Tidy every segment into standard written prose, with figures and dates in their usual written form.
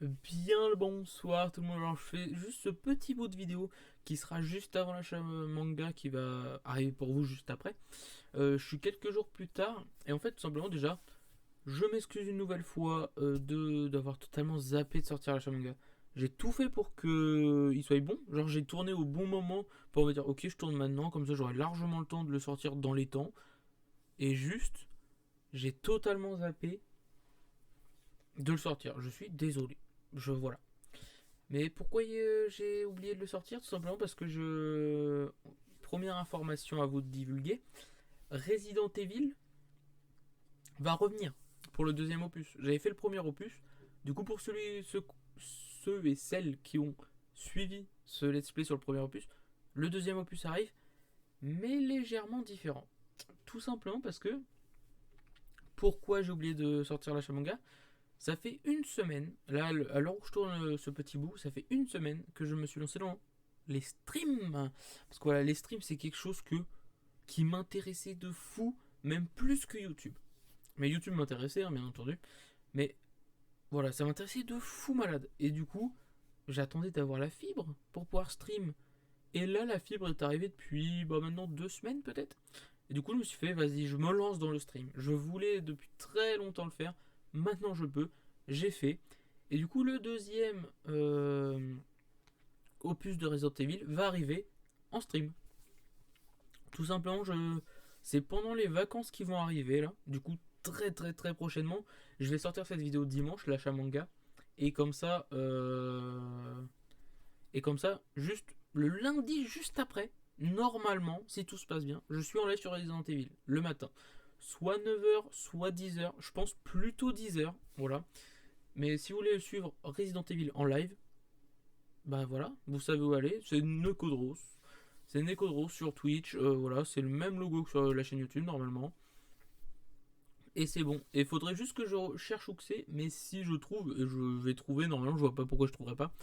Bien le bonsoir tout le monde. Alors je fais juste ce petit bout de vidéo qui sera juste avant l'achat manga qui va arriver pour vous juste après. Je suis quelques jours plus tard et en fait tout simplement déjà je m'excuse une nouvelle fois d'avoir totalement zappé de sortir l'achat manga. J'ai tout fait pour que il soit bon. Genre j'ai tourné au bon moment pour me dire ok je tourne maintenant comme ça j'aurai largement le temps de le sortir dans les temps. Et juste j'ai totalement zappé de le sortir. Je suis désolé. Voilà. Mais pourquoi j'ai oublié de le sortir? Tout simplement parce que je. Première information à vous divulguer, Resident Evil va revenir pour le deuxième opus. J'avais fait le premier opus. Du coup, pour ceux et celles qui ont suivi ce let's play sur le premier opus, le deuxième opus arrive, mais légèrement différent. Tout simplement parce que. Pourquoi j'ai oublié de sortir l'achat manga? Ça fait une semaine, là, à l'heure où je tourne ce petit bout, ça fait une semaine que je me suis lancé dans les streams. Parce que voilà, les streams, c'est quelque chose qui m'intéressait de fou, même plus que YouTube. Mais YouTube m'intéressait, hein, bien entendu. Mais voilà, ça m'intéressait de fou malade. Et du coup, j'attendais d'avoir la fibre pour pouvoir stream. Et là, la fibre est arrivée depuis maintenant 2 semaines peut-être. Et du coup, je me suis fait, vas-y, je me lance dans le stream. Je voulais depuis très longtemps le faire. Maintenant, je peux. J'ai fait. Et du coup, le deuxième opus de Resident Evil va arriver en stream. Tout simplement, c'est pendant les vacances qui vont arriver là. Du coup, très très très prochainement, je vais sortir cette vidéo dimanche, l'achat manga. Et comme ça, juste le lundi, juste après, normalement, si tout se passe bien, je suis en live sur Resident Evil le matin. Soit 9h, soit 10h. Je pense plutôt 10h. Voilà. Mais si vous voulez suivre Resident Evil en live, bah voilà, vous savez où aller. C'est Necodros. C'est Necodros sur Twitch. Voilà, c'est le même logo que sur la chaîne YouTube normalement. Et c'est bon. Et il faudrait juste que je cherche où que c'est. Mais si je trouve, et je vais trouver normalement, je vois pas pourquoi je trouverais pas.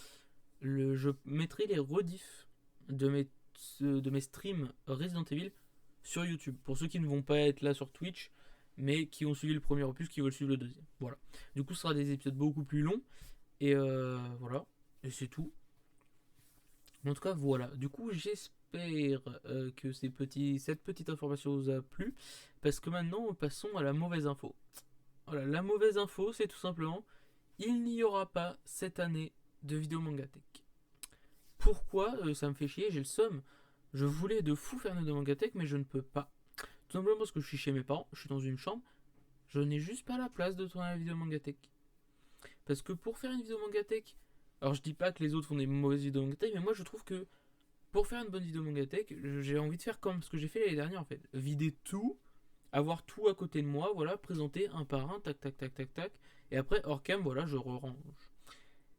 Je mettrai les rediffs de mes streams Resident Evil sur YouTube. Pour ceux qui ne vont pas être là sur Twitch, mais qui ont suivi le premier opus, qui veulent suivre le deuxième. Voilà. Du coup, ce sera des épisodes beaucoup plus longs. Et voilà. Et c'est tout. En tout cas, voilà. Du coup, j'espère que cette petite information vous a plu. Parce que maintenant, passons à la mauvaise info. Voilà, la mauvaise info, c'est tout simplement, il n'y aura pas cette année de vidéo Mangatech. Pourquoi ça me fait chier, j'ai le somme. Je voulais de fou faire une vidéo Mangatech, mais je ne peux pas. Tout simplement parce que je suis chez mes parents, je suis dans une chambre, je n'ai juste pas la place de tourner la vidéo Mangatech. Parce que pour faire une vidéo Mangatech, alors je dis pas que les autres font des mauvaises vidéos Mangatech, mais moi je trouve que pour faire une bonne vidéo Mangatech, j'ai envie de faire comme ce que j'ai fait l'année dernière en fait. Vider tout, avoir tout à côté de moi, voilà, présenter un par un, tac tac tac tac tac, et après hors cam, voilà, je range.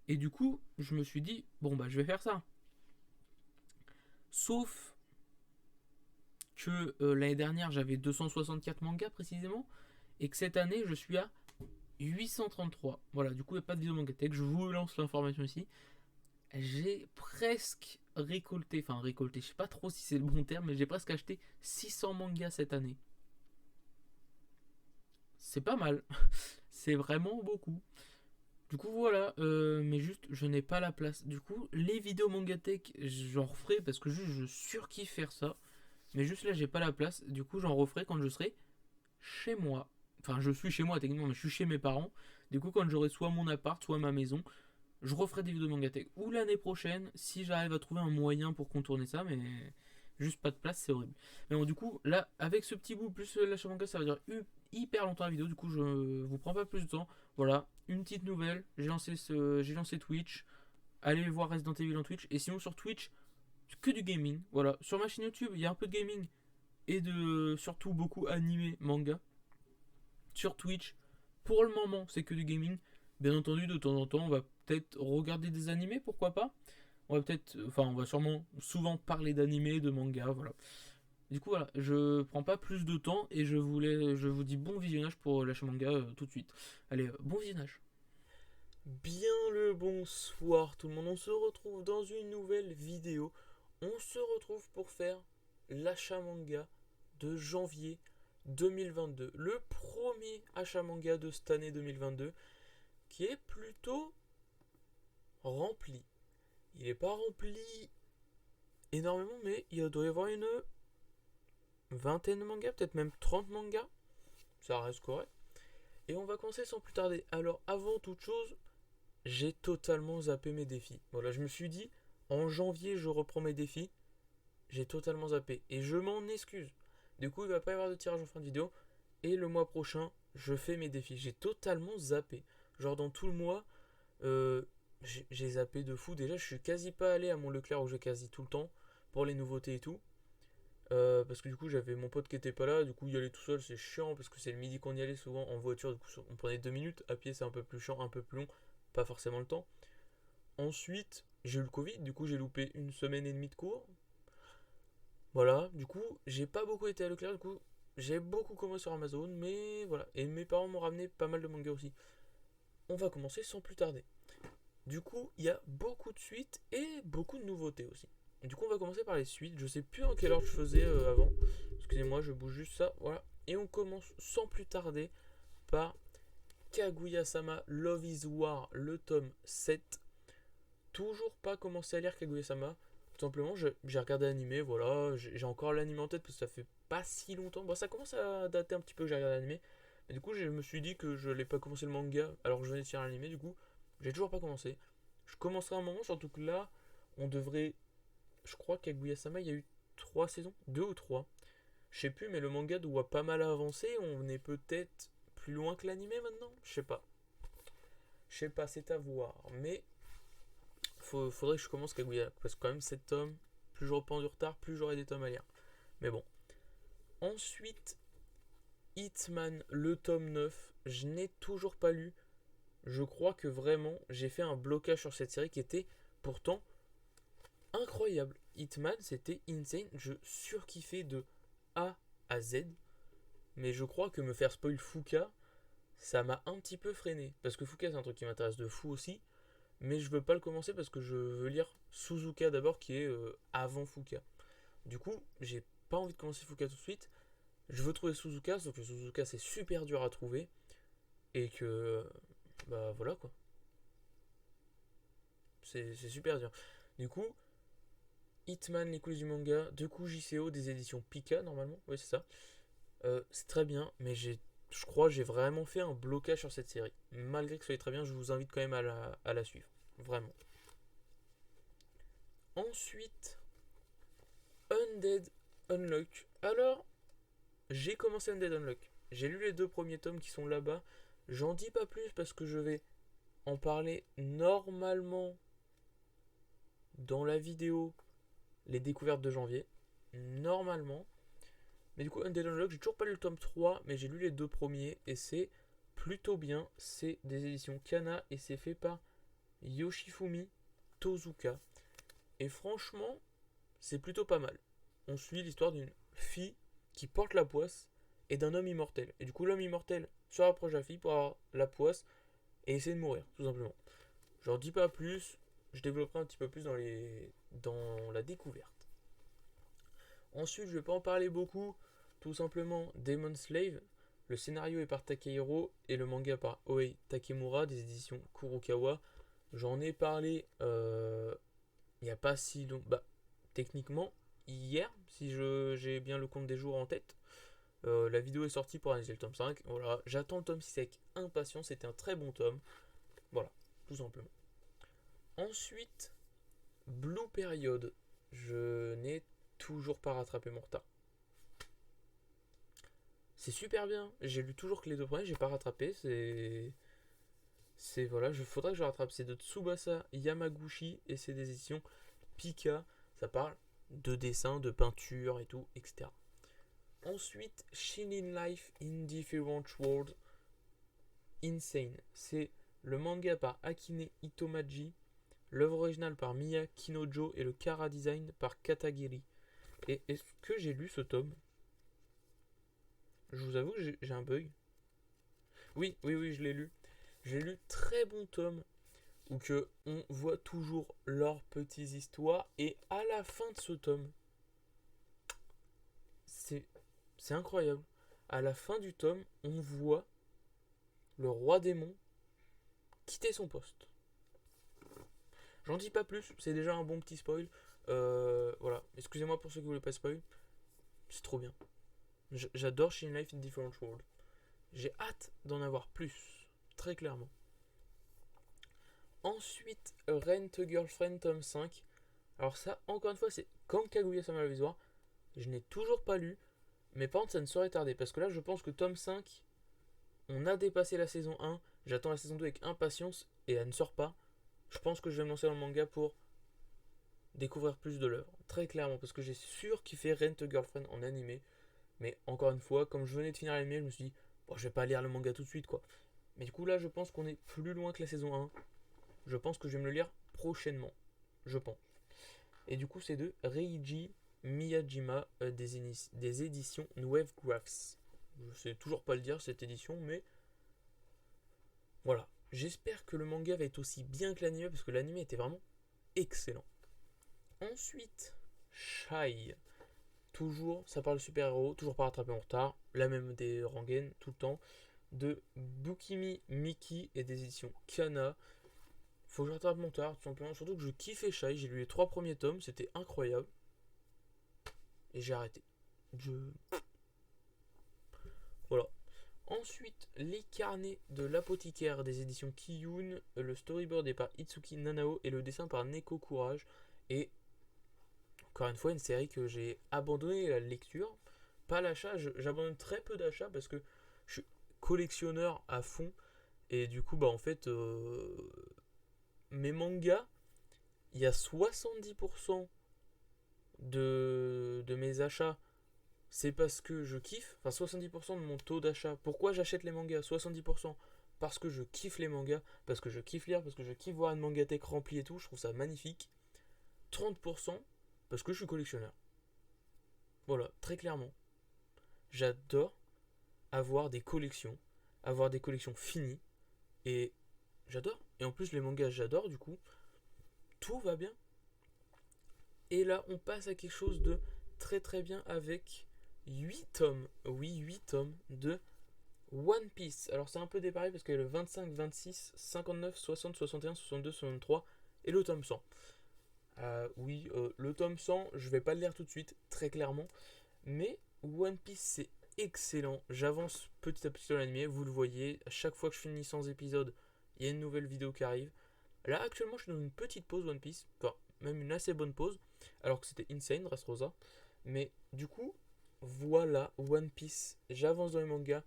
Et du coup, je me suis dit, bon bah je vais faire ça. Sauf que l'année dernière j'avais 264 mangas précisément, et que cette année je suis à 833. Voilà, du coup il n'y a pas de vidéo Mangatech, je vous lance l'information ici. J'ai presque récolté, je sais pas trop si c'est le bon terme, mais j'ai presque acheté 600 mangas cette année. C'est pas mal, c'est vraiment beaucoup. Du coup voilà, mais juste je n'ai pas la place. Du coup les vidéos Mangatech j'en referai parce que juste je surkiffe faire ça. Mais juste là j'ai pas la place. Du coup j'en referai quand je serai chez moi. Enfin je suis chez moi techniquement mais je suis chez mes parents. Du coup quand j'aurai soit mon appart soit ma maison, je referai des vidéos Mangatech. Ou l'année prochaine si j'arrive à trouver un moyen pour contourner ça. Mais juste pas de place c'est horrible. Mais bon du coup là avec ce petit bout plus l'achat manga ça va dire hyper longtemps la vidéo. Du coup je vous prends pas plus de temps. Voilà, une petite nouvelle. J'ai lancé Twitch. Allez voir Resident Evil en Twitch. Et sinon sur Twitch, que du gaming. Voilà. Sur ma chaîne YouTube, il y a un peu de gaming. Et de surtout beaucoup animé, manga. Sur Twitch, pour le moment, c'est que du gaming. Bien entendu, de temps en temps, on va peut-être regarder des animés, pourquoi pas. On va sûrement souvent parler d'animés, de manga, voilà. Du coup, voilà, je prends pas plus de temps et je vous dis bon visionnage pour lâcher manga tout de suite. Allez, bon visionnage. Bien le bonsoir tout le monde, on se retrouve dans une nouvelle vidéo. On se retrouve pour faire l'achat manga de janvier 2022. Le premier achat manga de cette année 2022 qui est plutôt rempli. Il n'est pas rempli énormément, mais il doit y avoir une vingtaine de mangas, peut-être même 30 mangas. Ça reste correct. Et on va commencer sans plus tarder. Alors, avant toute chose, j'ai totalement zappé mes défis. Voilà, je me suis dit, en janvier, je reprends mes défis. J'ai totalement zappé. Et je m'en excuse. Du coup, il va pas y avoir de tirage en fin de vidéo. Et le mois prochain, je fais mes défis. J'ai totalement zappé. Genre, dans tout le mois, euh, j'ai zappé de fou. Déjà, je suis quasi pas allé à mon Leclerc où j'ai quasi tout le temps pour les nouveautés et tout. Parce que du coup, j'avais mon pote qui était pas là. Du coup, y aller tout seul, c'est chiant parce que c'est le midi qu'on y allait souvent en voiture. Du coup, on prenait 2 minutes. À pied, c'est un peu plus chiant, un peu plus long. Pas forcément le temps. Ensuite, j'ai eu le Covid. Du coup, j'ai loupé une semaine et demie de cours. Voilà, du coup, j'ai pas beaucoup été à Leclerc, du coup, j'ai beaucoup commencé sur Amazon, mais voilà. Et mes parents m'ont ramené pas mal de mangas aussi. On va commencer sans plus tarder. Du coup, il y a beaucoup de suites et beaucoup de nouveautés aussi. Du coup, on va commencer par les suites. Je sais plus en quelle ordre je faisais avant. Excusez-moi, je bouge juste ça. Voilà. Et on commence sans plus tarder par Kaguya-sama Love is War, le tome 7. Toujours pas commencé à lire Kaguya-sama. Tout simplement, j'ai regardé l'animé, voilà. J'ai encore l'animé en tête parce que ça fait pas si longtemps. Bon, ça commence à dater un petit peu que j'ai regardé l'animé. Mais du coup, je me suis dit que je n'allais pas commencer le manga alors que je venais de finir l'animé. Du coup, j'ai toujours pas commencé. Je commencerai un moment, surtout que là, on devrait. Je crois qu'à Kaguya-sama, il y a eu 3 saisons, 2 ou 3. Je sais plus, mais le manga doit pas mal avancer. On est peut-être plus loin que l'animé maintenant. Je sais pas. Je sais pas, c'est à voir. Mais faudrait que je commence Kaguya. Parce que quand même, 7 tomes, plus je reprends du retard, plus j'aurai des tomes à lire. Mais bon. Ensuite, Hitman, le tome 9. Je n'ai toujours pas lu. Je crois que vraiment, j'ai fait un blocage sur cette série qui était pourtant incroyable. Hitman, c'était insane. Je surkiffais de A à Z. Mais je crois que me faire spoil Fuka, ça m'a un petit peu freiné. Parce que Fuka, c'est un truc qui m'intéresse de fou aussi. Mais je veux pas le commencer parce que je veux lire Suzuka d'abord, qui est avant Fuka. Du coup, j'ai pas envie de commencer Fuka tout de suite. Je veux trouver Suzuka, sauf que Suzuka c'est super dur à trouver. Et que. Bah voilà quoi. C'est super dur. Du coup, Hitman, les coulisses du manga, de coup JCO, des éditions Pika normalement. Oui, c'est ça. C'est très bien, mais je crois que j'ai vraiment fait un blocage sur cette série. Malgré que ce soit très bien, je vous invite quand même à la suivre. Vraiment. Ensuite, Undead Unlock. Alors, j'ai commencé Undead Unlock. J'ai lu les 2 premiers tomes qui sont là-bas. J'en dis pas plus parce que je vais en parler normalement dans la vidéo les découvertes de janvier. Normalement. Mais du coup, Undead Unlock, j'ai toujours pas lu le tome 3, mais j'ai lu les 2 premiers et c'est plutôt bien. C'est des éditions Kana et c'est fait par Yoshifumi Tozuka. Et franchement, c'est plutôt pas mal. On suit l'histoire d'une fille qui porte la poisse et d'un homme immortel. Et du coup, l'homme immortel se rapproche de la fille pour avoir la poisse et essayer de mourir, tout simplement. J'en dis pas plus, je développerai un petit peu plus dans la découverte. Ensuite, je vais pas en parler beaucoup, tout simplement Demon Slave. Le scénario est par Takehiro et le manga par Oei Takemura des éditions Kurokawa. J'en ai parlé il n'y a pas si longtemps. Bah, techniquement, hier, si j'ai bien le compte des jours en tête. La vidéo est sortie pour analyser le tome 5. Voilà, j'attends le tome 6 avec impatience. C'était un très bon tome. Voilà, tout simplement. Ensuite, Blue Period. Je n'ai toujours pas rattrapé mon retard. C'est super bien. J'ai lu toujours que les 2 premiers, j'ai pas rattrapé. Voilà, faudrait que je rattrape. C'est de Tsubasa Yamaguchi et c'est des éditions Pika. Ça parle de dessin, de peinture et tout, etc. Ensuite, Shinin Life in Different World. Insane. C'est le manga par Akine Itomaji, l'œuvre originale par Miya Kinojo et le Kara Design par Katagiri. Et est-ce que j'ai lu ce tome? Je vous avoue que j'ai un bug. Oui, oui, oui, je l'ai lu. J'ai lu très bon tome où que on voit toujours leurs petites histoires et à la fin de ce tome, c'est incroyable. À la fin du tome, on voit le roi démon quitter son poste. J'en dis pas plus, c'est déjà un bon petit spoil. Voilà, excusez-moi pour ceux qui voulaient pas spoil. C'est trop bien. J'adore Shin Life in Different World. J'ai hâte d'en avoir plus, très clairement. Ensuite, Rent a Girlfriend tome 5. Alors ça, encore une fois, c'est comme Kaguya-sama Revisoire. Je n'ai toujours pas lu, mais par contre, ça ne saurait tarder. Parce que là, je pense que tome 5, on a dépassé la saison 1. J'attends la saison 2 avec impatience et elle ne sort pas. Je pense que je vais me lancer dans le manga pour découvrir plus de l'œuvre. Très clairement, parce que j'ai sûr qu'il fait Rent a Girlfriend en animé. Mais encore une fois, comme je venais de finir l'anime, je me suis dit, bon, je vais pas lire le manga tout de suite, quoi. Mais du coup, là, je pense qu'on est plus loin que la saison 1. Je pense que je vais me le lire prochainement. Je pense. Et du coup, c'est de Reiji Miyajima des éditions Wave Graphs. Je sais toujours pas le dire, cette édition, mais voilà. J'espère que le manga va être aussi bien que l'anime, parce que l'anime était vraiment excellent. Ensuite, Shai. Toujours, ça parle de super-héros, toujours pas rattrapé en retard. La même des Rangen, tout le temps. De Bukimi Miki et des éditions Kana. Faut que je rattrape mon retard, tout simplement. Surtout que je kiffais Shai, j'ai lu les 3 premiers tomes, c'était incroyable. Et j'ai arrêté. Voilà. Ensuite, les carnets de l'apothicaire des éditions Kiyun. Le storyboard est par Itsuki Nanao et le dessin par Neko Courage. Et encore une fois, une série que j'ai abandonné la lecture. Pas l'achat, j'abandonne très peu d'achats parce que je suis collectionneur à fond. Et du coup, bah en fait, mes mangas, il y a 70% de mes achats, c'est parce que je kiffe. Enfin, 70% de mon taux d'achat. Pourquoi j'achète les mangas? 70% parce que je kiffe les mangas, parce que je kiffe lire, parce que je kiffe voir une mangatech remplie et tout. Je trouve ça magnifique. 30% parce que je suis collectionneur. Voilà, très clairement. J'adore avoir des collections finies. Et j'adore. Et en plus, les mangas, j'adore, du coup, tout va bien. Et là, on passe à quelque chose de très très bien avec 8 tomes. Oui, 8 tomes de One Piece. Alors, c'est un peu dépareil parce qu'il y a le 25, 26, 59, 60, 61, 62, 63 et le tome 100. Oui, le tome 100, je vais pas le lire tout de suite, très clairement. Mais One Piece, c'est excellent. J'avance petit à petit dans l'anime, vous le voyez. À chaque fois que je finis 100 épisodes, il y a une nouvelle vidéo qui arrive. Là, actuellement, je suis dans une petite pause One Piece. Enfin, même une assez bonne pause. Alors que c'était insane, Dressrosa. Mais du coup, voilà One Piece. J'avance dans les mangas.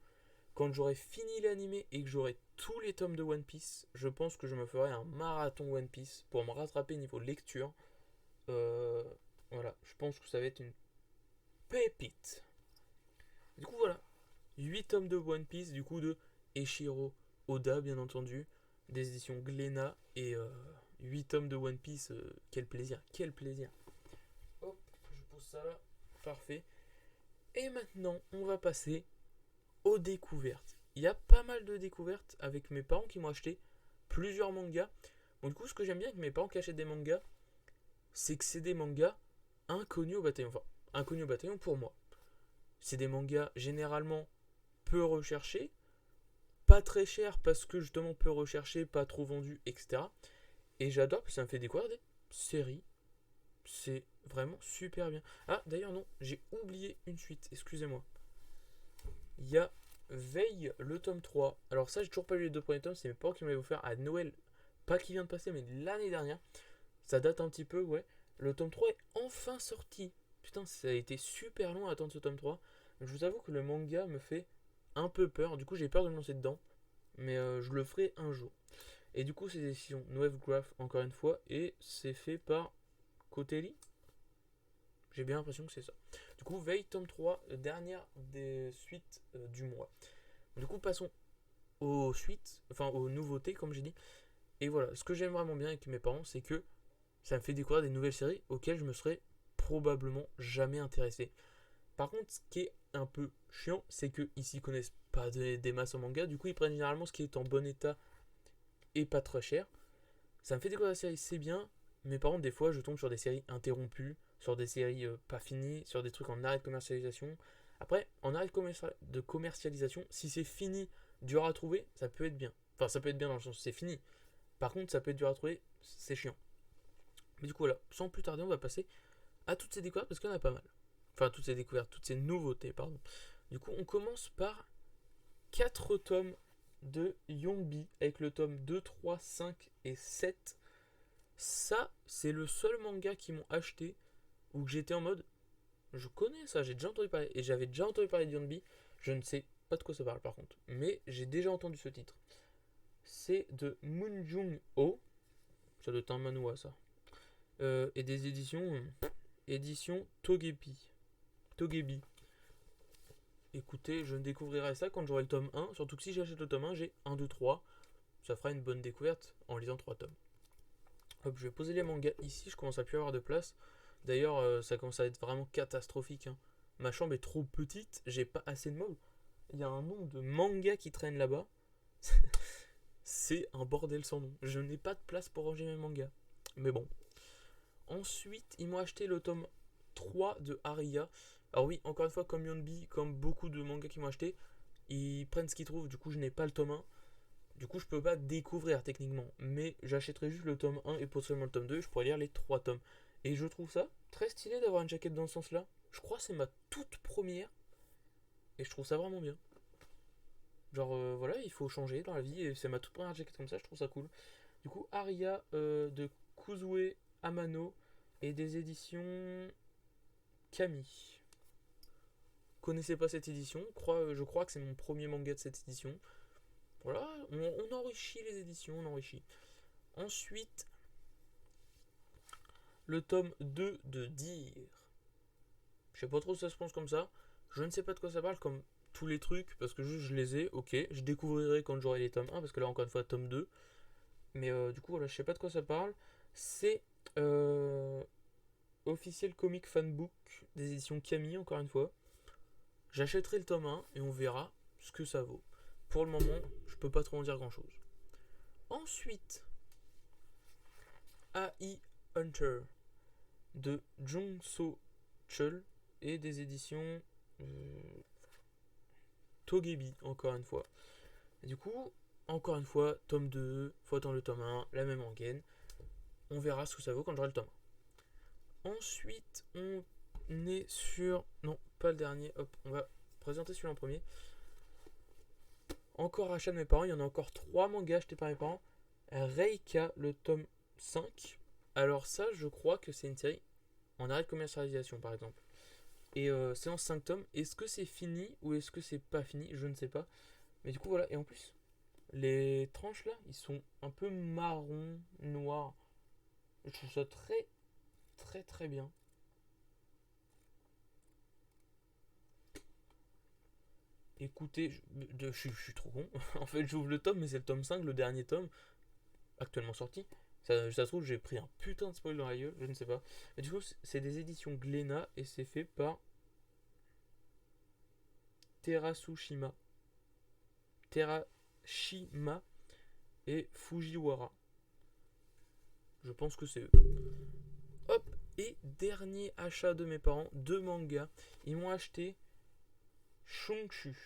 Quand j'aurai fini l'anime et que j'aurai tous les tomes de One Piece, je pense que je me ferai un marathon One Piece pour me rattraper niveau lecture. Euh, voilà, je pense que ça va être une pépite. Du coup, voilà. 8 tomes de One Piece, du coup, de Eiichiro Oda, bien entendu, des éditions Glénat, et 8 tomes de One Piece, quel plaisir, quel plaisir. Hop, je pose ça là, parfait. Et maintenant, on va passer aux découvertes. Il y a pas mal de découvertes avec mes parents qui m'ont acheté plusieurs mangas. Bon, du coup, ce que j'aime bien avec mes parents qui achètent des mangas, c'est que c'est des mangas inconnus au bataillon. Enfin, inconnus au bataillon pour moi. C'est des mangas généralement peu recherchés, pas très chers parce que justement peu recherchés, pas trop vendus, etc. Et j'adore parce que ça me fait découvrir des séries. C'est vraiment super bien. Ah, d'ailleurs, non, j'ai oublié une suite, excusez-moi. Il y a Veille, le tome 3. Alors, ça, j'ai toujours pas lu les 2 premiers tomes, c'est mes parents qui m'avaient offert à Noël, pas qui vient de passer, mais l'année dernière. Ça date un petit peu, ouais. Le tome 3 est enfin sorti. Putain, ça a été super long à attendre ce tome 3. Je vous avoue que le manga me fait un peu peur. Du coup, j'ai peur de me lancer dedans. Mais je le ferai un jour. Et du coup, c'est des éditions Wave Graph, encore une fois. Et c'est fait par Koteli. J'ai bien l'impression que c'est ça. Du coup, Veille, tome 3, dernière des suites du mois. Du coup, passons aux suites, enfin aux nouveautés, comme j'ai dit. Et voilà, ce que j'aime vraiment bien avec mes parents, c'est que ça me fait découvrir des nouvelles séries auxquelles je me serais probablement jamais intéressé. Par contre, ce qui est un peu chiant, c'est qu'ils s'y connaissent pas des masses en manga. Du coup, ils prennent généralement ce qui est en bon état et pas très cher. Ça me fait découvrir la série, c'est bien. Mais par contre, des fois, je tombe sur des séries interrompues, sur des séries pas finies, sur des trucs en arrêt de commercialisation. Après, en arrêt de commercialisation, si c'est fini, dur à trouver, ça peut être bien. Enfin, ça peut être bien dans le sens où c'est fini. Par contre, ça peut être dur à trouver, c'est chiant. Mais du coup, voilà, sans plus tarder, on va passer à toutes ces découvertes parce qu'il y en a pas mal. Enfin, toutes ces découvertes, toutes ces nouveautés, pardon. Du coup, on commence par 4 tomes de Yonbi avec le tome 2, 3, 5 et 7. Ça, c'est le seul manga qui m'ont acheté où j'étais en mode je connais ça, j'ai déjà entendu parler. Et j'avais déjà entendu parler de Yonbi. Je ne sais pas de quoi ça parle par contre. Mais j'ai déjà entendu ce titre. C'est de Moon Jung-ho. Ça doit être un manhwa ça. Et des éditions Togepi. Togebi. Écoutez, je découvrirai ça quand j'aurai le tome 1. Surtout que si j'achète le tome 1, j'ai 1, 2, 3. Ça fera une bonne découverte en lisant 3 tomes. Hop, je vais poser les mangas ici. Je commence à plus avoir de place. D'ailleurs, ça commence à être vraiment catastrophique, hein. Ma chambre est trop petite. J'ai pas assez de meubles. Il y a un nombre de mangas qui traînent là-bas. C'est un bordel sans nom. Je n'ai pas de place pour ranger mes mangas. Mais bon. Ensuite, ils m'ont acheté le tome 3 de Aria. Alors oui, encore une fois, comme Yonbi, comme beaucoup de mangas qui m'ont acheté, ils prennent ce qu'ils trouvent. Du coup, je n'ai pas le tome 1. Du coup, je peux pas découvrir techniquement. Mais j'achèterai juste le tome 1 et potentiellement le tome 2. Je pourrais lire les 3 tomes. Et je trouve ça très stylé d'avoir une jaquette dans ce sens-là. Je crois que c'est ma toute première. Et je trouve ça vraiment bien. Genre, voilà, il faut changer dans la vie. Et c'est ma toute première jaquette comme ça. Je trouve ça cool. Du coup, Aria de Kuzue Amano et des éditions Kami. Connaissez pas cette édition, je crois que c'est mon premier manga de cette édition. Voilà, on enrichit les éditions, on enrichit. Ensuite, le tome 2 de Dire. Je sais pas trop si ça se pense comme ça. Je ne sais pas de quoi ça parle, comme tous les trucs, parce que juste je les ai, ok. Je découvrirai quand j'aurai les tomes 1, parce que là encore une fois, tome 2. Mais du coup, voilà, je sais pas de quoi ça parle. C'est officiel comic fanbook des éditions Camille, encore une fois. J'achèterai le tome 1 et on verra ce que ça vaut. Pour le moment, je peux pas trop en dire grand chose. Ensuite, AI Hunter de Jung So Chul et des éditions Togebi, encore une fois. Et du coup, encore une fois, tome 2, faut attendre le tome 1, la même rengaine. On verra ce que ça vaut quand j'aurai le tome 1. Ensuite, on est sur. Non, pas le dernier. Hop, on va présenter celui-là en premier. Encore achat de mes parents, il y en a encore 3 mangas achetés par mes parents. Reika, le tome 5. Alors ça, je crois que c'est une série en arrêt de commercialisation, par exemple. Et c'est en 5 tomes. Est-ce que c'est fini ou est-ce que c'est pas fini? Je ne sais pas. Mais du coup, voilà. Et en plus, les tranches là, ils sont un peu marron, noir. Je trouve ça très, très, très bien. Écoutez, je suis trop con. En fait, j'ouvre le tome, mais c'est le tome 5, le dernier tome, actuellement sorti. Ça se trouve, j'ai pris un putain de spoil dans la gueule, je ne sais pas. Mais du coup, c'est des éditions Glénat et c'est fait par Terasushima. Terashima et Fujiwara. Je pense que c'est eux. Hop, et dernier achat de mes parents, 2 mangas. Ils m'ont acheté Shonkshu.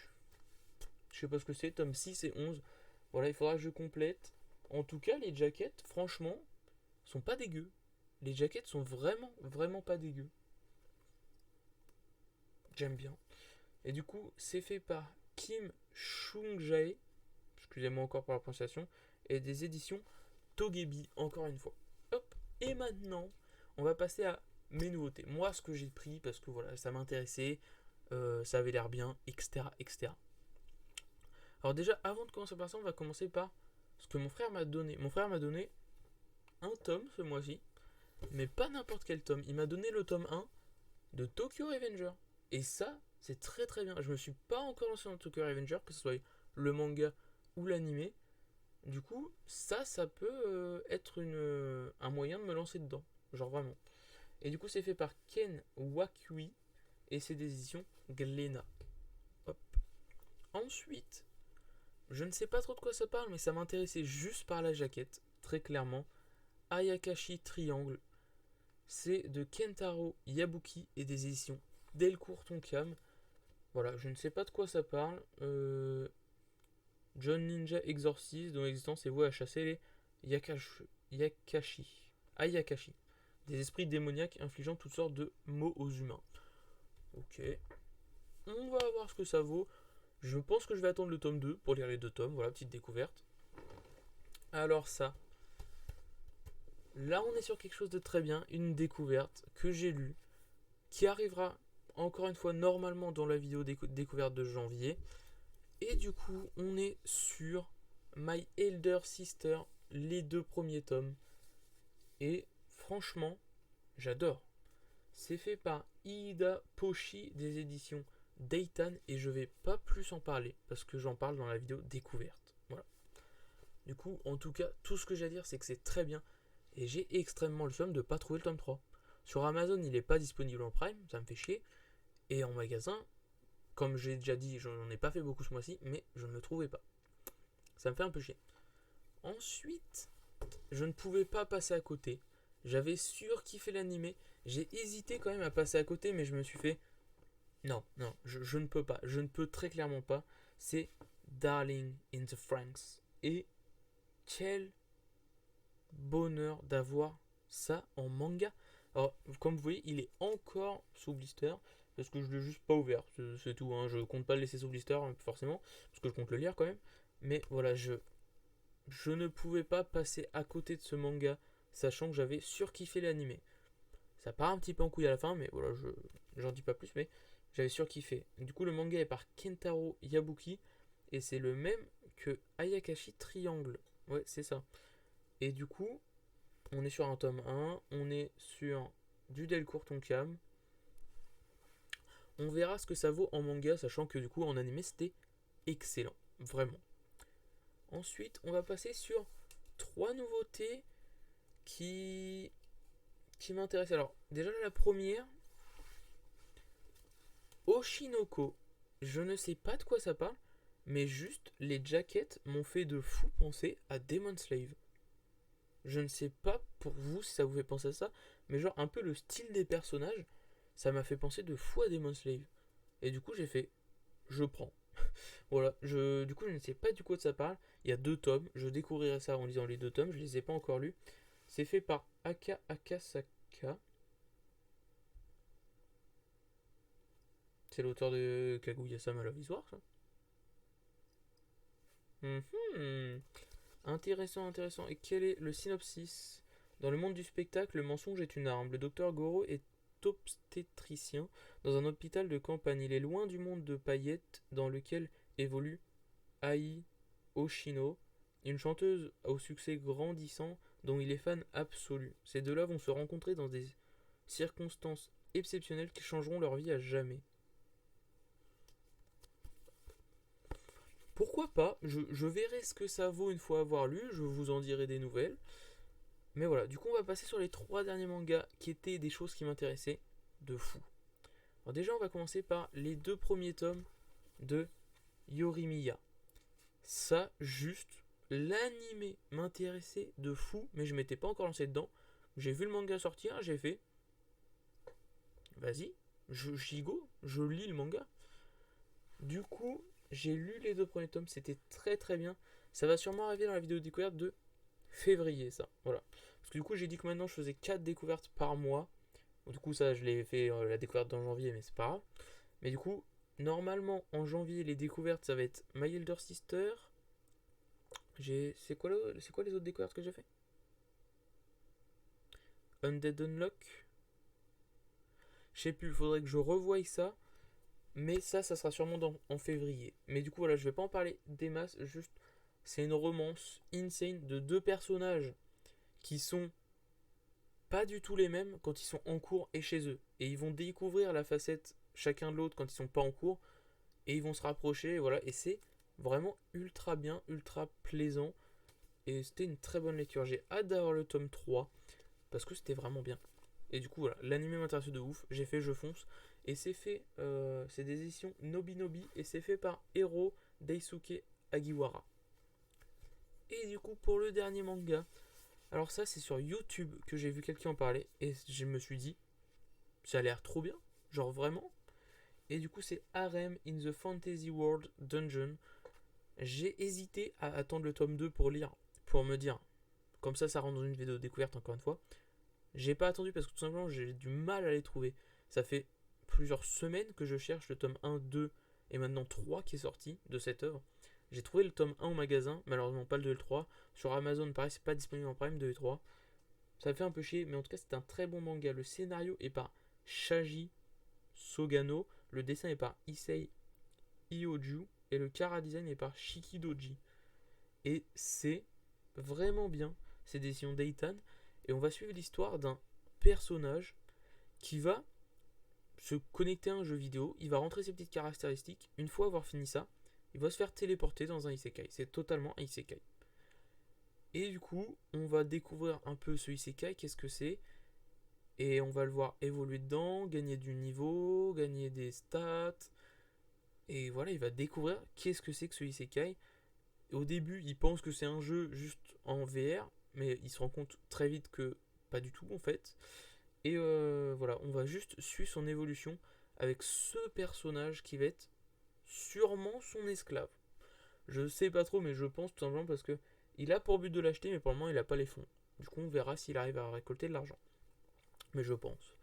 Je sais pas ce que c'est, tome 6 et 11. Voilà, il faudra que je complète. En tout cas, les jaquettes, franchement, sont pas dégueu. Les jaquettes sont vraiment, vraiment pas dégueu. J'aime bien. Et du coup, c'est fait par Kim Chung-jae. Excusez-moi encore pour la prononciation. Et des éditions Togebi, encore une fois. Hop. Et maintenant, on va passer à mes nouveautés. Moi, ce que j'ai pris, parce que voilà, ça m'intéressait, ça avait l'air bien, etc., etc. Alors déjà, avant de commencer par ça, on va commencer par ce que mon frère m'a donné. Mon frère m'a donné un tome ce mois-ci, mais pas n'importe quel tome. Il m'a donné le tome 1 de Tokyo Revenger. Et ça, c'est très très bien. Je me suis pas encore lancé dans Tokyo Revenger, que ce soit le manga ou l'animé. Du coup, ça peut être un moyen de me lancer dedans. Genre vraiment. Et du coup, c'est fait par Ken Wakui et c'est des éditions Glénat. Hop. Ensuite, je ne sais pas trop de quoi ça parle, mais ça m'intéressait juste par la jaquette, très clairement. Ayakashi Triangle. C'est de Kentaro Yabuki et des éditions Delcourt Tonkam. Voilà, je ne sais pas de quoi ça parle. John Ninja Exorcist, dont l'existence est vouée à chasser les Yakashi. Ayakashi. des esprits démoniaques infligeant toutes sortes de maux aux humains. Ok. On va voir ce que ça vaut. Je pense que je vais attendre le tome 2 pour lire les deux tomes. Voilà, petite découverte. Alors ça. Là, on est sur quelque chose de très bien. Une découverte que j'ai lue. Qui arrivera, encore une fois, normalement dans la vidéo découverte de janvier. Et du coup, on est sur My Elder Sister, les deux premiers tomes. Et franchement, j'adore. C'est fait par Ida Poshi des éditions Daytan et je vais pas plus en parler parce que j'en parle dans la vidéo découverte. Voilà. Du coup, en tout cas, tout ce que j'ai à dire, c'est que c'est très bien et j'ai extrêmement le somme de pas trouver le tome 3. Sur Amazon, il n'est pas disponible en Prime, ça me fait chier. Et en magasin, comme j'ai déjà dit, j'en ai pas fait beaucoup ce mois-ci, mais je ne le trouvais pas. Ça me fait un peu chier. Ensuite, je ne pouvais pas passer à côté. J'avais surkiffé l'animé. J'ai hésité quand même à passer à côté, mais je me suis fait non, non, je ne peux pas. Je ne peux très clairement pas. C'est Darling in the Franxx. Et quel bonheur d'avoir ça en manga. Alors, comme vous voyez, il est encore sous blister. Parce que je ne l'ai juste pas ouvert. C'est tout. Hein. Je compte pas le laisser sous blister, forcément. Parce que je compte le lire quand même. Mais voilà, je ne pouvais pas passer à côté de ce manga. Sachant que j'avais surkiffé l'animé. Ça part un petit peu en couille à la fin. Mais voilà, j'en dis pas plus. Mais j'avais surkiffé. Du coup, le manga est par Kentaro Yabuki. Et c'est le même que Ayakashi Triangle. Ouais, c'est ça. Et du coup, on est sur un tome 1. On est sur du Delcourt Tonkam. On verra ce que ça vaut en manga, sachant que du coup, en animé, c'était excellent. Vraiment. Ensuite, on va passer sur 3 nouveautés qui m'intéressent. Alors, déjà la première, Oshinoko. Je ne sais pas de quoi ça parle, mais juste les jackets m'ont fait de fou penser à Demon Slave. Je ne sais pas pour vous si ça vous fait penser à ça, mais genre un peu le style des personnages, ça m'a fait penser de fou à Demon Slave. Et du coup, j'ai fait, je prends. Voilà, du coup, je ne sais pas du quoi ça parle. Il y a 2 tomes, je découvrirai ça en lisant les 2 tomes, je les ai pas encore lus. C'est fait par Aka Akasaka. C'est l'auteur de Kaguya-sama Love is War, ça. Intéressant, intéressant. Et quel est le synopsis? Dans le monde du spectacle, le mensonge est une arme. Le docteur Goro est obstétricien dans un hôpital de campagne. Il est loin du monde de paillettes dans lequel évolue Ai Oshino, une chanteuse au succès grandissant dont il est fan absolu. Ces deux-là vont se rencontrer dans des circonstances exceptionnelles qui changeront leur vie à jamais. Pourquoi pas, je verrai ce que ça vaut une fois avoir lu, je vous en dirai des nouvelles. Mais voilà, du coup on va passer sur les 3 derniers mangas qui étaient des choses qui m'intéressaient de fou. Alors déjà on va commencer par les 2 premiers tomes de Yorimiya. Ça juste, l'animé m'intéressait de fou, mais je m'étais pas encore lancé dedans. J'ai vu le manga sortir, j'ai fait vas-y, j'y go, je lis le manga. Du coup, j'ai lu les 2 premiers tomes, c'était très très bien. Ça va sûrement arriver dans la vidéo découverte de février, ça. Voilà. Parce que du coup, j'ai dit que maintenant je faisais 4 découvertes par mois. Du coup, ça, je l'ai fait la découverte dans janvier, mais c'est pas grave. Mais du coup, normalement, en janvier, les découvertes, ça va être My Elder Sister. C'est quoi les autres découvertes que j'ai fait? Undead Unlock. Je sais plus, il faudrait que je revoie ça. Mais ça sera sûrement en février. Mais du coup, voilà, je vais pas en parler des masses. Juste, c'est une romance insane de 2 personnages qui sont pas du tout les mêmes quand ils sont en cours et chez eux. Et ils vont découvrir la facette chacun de l'autre quand ils sont pas en cours. Et ils vont se rapprocher, et voilà. Et c'est vraiment ultra bien, ultra plaisant. Et c'était une très bonne lecture. J'ai hâte d'avoir le tome 3 parce que c'était vraiment bien. Et du coup, voilà, l'anime m'intéresse de ouf. J'ai fait, je fonce. Et c'est fait, c'est des éditions Nobinobi. Et c'est fait par Hero Daisuke Agiwara. Et du coup, pour le dernier manga, alors ça, c'est sur YouTube que j'ai vu quelqu'un en parler. Et je me suis dit, ça a l'air trop bien. Genre vraiment. Et du coup, c'est Harem in the Fantasy World Dungeon. J'ai hésité à attendre le tome 2 pour lire. Pour me dire, comme ça rentre dans une vidéo découverte encore une fois. J'ai pas attendu parce que tout simplement j'ai du mal à les trouver. Ça fait plusieurs semaines que je cherche le tome 1, 2 et maintenant 3 qui est sorti de cette œuvre. J'ai trouvé le tome 1 au magasin, malheureusement pas le 2 et le 3. Sur Amazon, pareil, c'est pas disponible en Prime 2 et 3. Ça me fait un peu chier, mais en tout cas, c'est un très bon manga. Le scénario est par Shaji Sogano, le dessin est par Issei Ioju et le chara design est par Shiki Doji. Et c'est vraiment bien. C'est des éditions d'Eitan. Et on va suivre l'histoire d'un personnage qui va se connecter à un jeu vidéo. Il va rentrer ses petites caractéristiques. Une fois avoir fini ça, il va se faire téléporter dans un isekai. C'est totalement un isekai. Et du coup, on va découvrir un peu ce isekai, qu'est-ce que c'est. Et on va le voir évoluer dedans, gagner du niveau, gagner des stats. Et voilà, il va découvrir qu'est-ce que c'est que ce isekai. Et au début, il pense que c'est un jeu juste en VR, mais il se rend compte très vite que pas du tout en fait. Et voilà, on va juste suivre son évolution avec ce personnage qui va être sûrement son esclave. Je sais pas trop, mais je pense tout simplement parce que il a pour but de l'acheter, mais pour le moment il a pas les fonds. Du coup, on verra s'il arrive à récolter de l'argent. Mais je pense.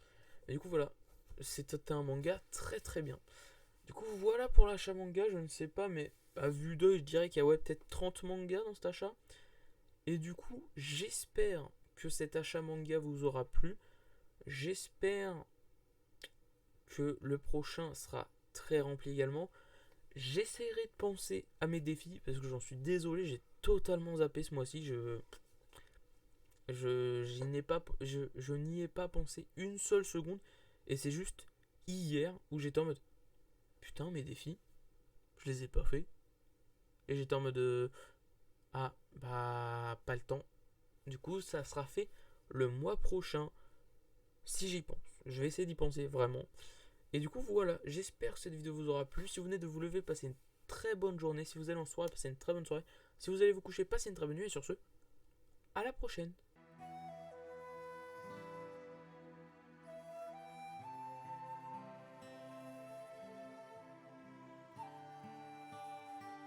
Et du coup, voilà, c'était un manga très très bien. Du coup, voilà pour l'achat manga, je ne sais pas, mais à vue d'œil, je dirais qu'il y a ouais, peut-être 30 mangas dans cet achat. Et du coup, j'espère que cet achat manga vous aura plu. J'espère que le prochain sera très rempli également. J'essaierai de penser à mes défis parce que j'en suis désolé, j'ai totalement zappé ce mois-ci. Je n'y ai pas pensé une seule seconde. Et c'est juste hier où j'étais en mode putain, mes défis, je les ai pas fait. Et j'étais en mode ah, bah, pas le temps. Du coup, ça sera fait le mois prochain si j'y pense. Je vais essayer d'y penser vraiment. Et du coup, voilà, j'espère que cette vidéo vous aura plu. Si vous venez de vous lever, passez une très bonne journée. Si vous allez en soirée, passez une très bonne soirée. Si vous allez vous coucher, passez une très bonne nuit. Et sur ce, à la prochaine.